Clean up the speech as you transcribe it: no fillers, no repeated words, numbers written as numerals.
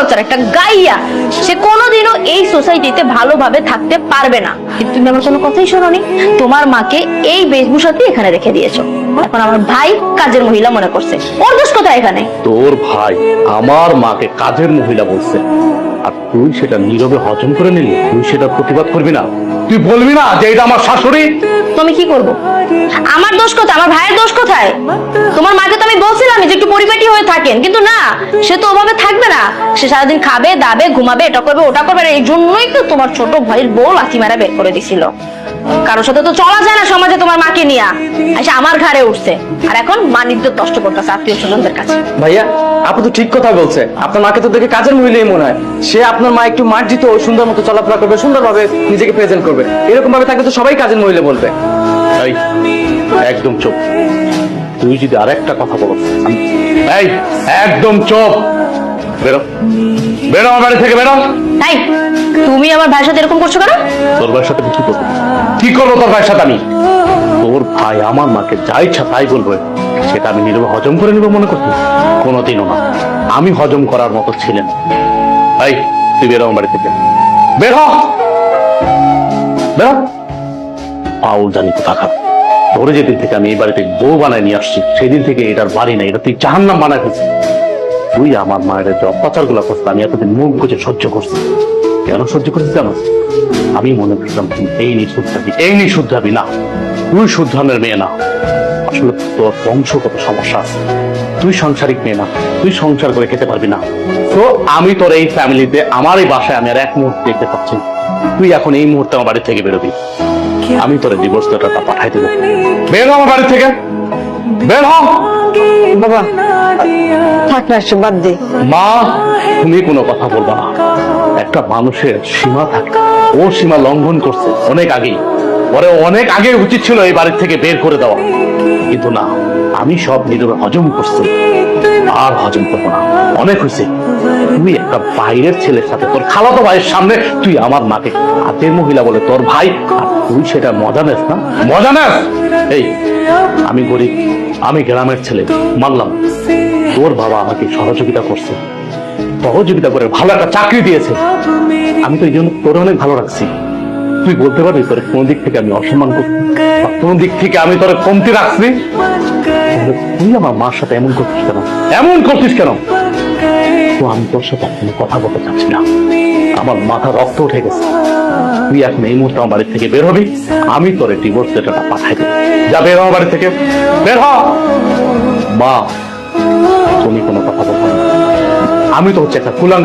Culture, একটা গাইয়া, সে কোনোদিনও এই সোসাইটিতে ভালোভাবে থাকতে পারবে না। কিন্তু তুমি আমার কোনো কথাই শোনোনি, তোমার মাকে এই বেশভূষাতে এখানে রেখে দিয়েছো। এখন আমার ভাই কাজের মহিলা মনে করছে, ওর দোষ কোথায় এখানে? তোর ভাই আমার মাকে কাজের মহিলা বলছে, আর তুই সেটা নীরবে হজম করে নিলি। তুই সেটা প্রতিবাদ করবি না? তুই বলবি না যে এটা আমার শাশুড়ি? তুমি কি করবো? আমার দোষ কোথায়? আমার ভাইয়ের দোষ কোথায়? তোমার মাকে তো আমি বলছিলাম যে একটু পরিপাটি হয়ে থাকেন, কিন্তু না, সে তো ওভাবে থাকবে না। সে সারাদিন খাবে দাবে ঘুমাবে, এটা করবে ওটা করবে। এই জন্যই তো তোমার ছোট ভাইয়ের বউ লাথি মারা বের করে দিছিল। কারোর সাথে তো চলা যায় না সমাজে, তোমার মাকে নিয়ে এসে আমার ঘাড়ে উঠছে, আর এখন মানিজ্য নষ্ট করতেছে আত্মীয় স্বজনদের কাছে। ভাইয়া, আপু তো ঠিক কথা বলছে। আপনার মাকে তো দেখে কাজের মহিলাই মনে হয়। সে আপনার মা একটু মার্জিত, সুন্দর মতো চলাফেরা করবে, সুন্দরভাবে নিজেকে প্রেজেন্ট করবে। এরকম ভাবে থাকলে তো সবাই কাজের মহিলা বলবে। এই, একদম চুপ। তুই যদি আরেকটা কথা বলো, এই একদম চুপ। বেরো, বেরো আমার বাড়ি থেকে, বেরো। তাই তুমি আমার ভাইয়ের সাথে এরকম করছো কেন? তোর ভাইয়ের সাথে কি করবো? কি করবো তোর ভাইয়ের সাথে আমি? তোর ভাই আমার মাকে যা ইচ্ছা তাই বলবে, সেটা আমি নীরবে হজম করে নেবো মনে করছি? কোনোদিনও না। আমি হজম করার মতো ছিলেন। এই, তুই বেরো আমার বাড়ি থেকে, বেরো, বেরো। পাউল জানি কোথাকার। তোরে যেদিন থেকে আমি এই বাড়িতে বউ বানায় নিয়ে আসছি, সেদিন থেকে এটার বাড়ি নাই, এটা তুই জাহান্নাম বানায় ফেলছিস। তুই আমার মায়ের যে অত্যাচার গুলা করছিস, আমি এতদিন মুখ বুঝে সহ্য করছি। কেন সহ্য করছিস জানো? আমি মনে করছিলাম তুই এই নিয়ে শুদ্ধাবি, এই নিয়ে শুদ্ধাবি না। তুই শুদ্ধানের মেয়ে না। আসলে তোর বংশগত সমস্যা আছে। তুই সাংসারিক মেয়ে না, তুই সংসার করে খেতে পারবি না। তো আমি তোর এই ফ্যামিলিতে, আমার এই বাসায় আমি আর এক মুহূর্তে দেখতে পাচ্ছি না। তুই এখন এই মুহূর্তে আমার বাড়ি থেকে বেরোবি। আমি তোর ডিভোর্স লেটারটা পাঠাই দেবো। বের হ আমার বাড়ি থেকে, বের হ। বাবা থাক না, এসব বাদ দে। মা, তুমি কোনো কথা বলবা না। একটা মানুষের সীমা থাকে, ও সীমা লঙ্ঘন করছে অনেক আগেই। পরে অনেক আগে উচিত ছিল এই বাড়ির থেকে বের করে দেওয়া, কিন্তু না, আমি সব নীরবে হজম করছি। আর হজম করবো না, অনেক হয়েছে। তুই একটা বাইরের ছেলের সাথে, তোর খালাতো ভাইয়ের সামনে তুই আমার মাকে কাজের মহিলা বলে তোর ভাই, আর তুই সেটা মজা নেস না? মজা নেস? এই, আমি গরিব, আমি গ্রামের ছেলে, মানলাম। তোর বাবা আমাকে সহযোগিতা করছে, সহযোগিতা করে ভালো একটা চাকরি দিয়েছে। আমি তো এই জন্য তোর অনেক ভালো রাখছি। তুই বলতে পারবি তোর কোন দিক থেকে আমি অসম্মান করছি, কোন দিক থেকে আমি তোর কমতি রাখছি? তুই আমার মার সাথে এমন করছিস কেন? এমন করছিস কেন? তো আমি তোর সাথে কোনো কথা বলতে চাচ্ছি না। আমার মাথা রক্ত উঠে গেছে। তুই এখন এই মুহূর্তে আমার বাড়ি থেকে বের হবি। আমি তোর ডিভোর্স লেটারটা পাঠাই দেবো। যা, বের হ আমার বাড়ি থেকে, বের হ। মা, তুমি কোনো কথা বলবো না। আমি তো হচ্ছে একটা কুলাঙ্গার।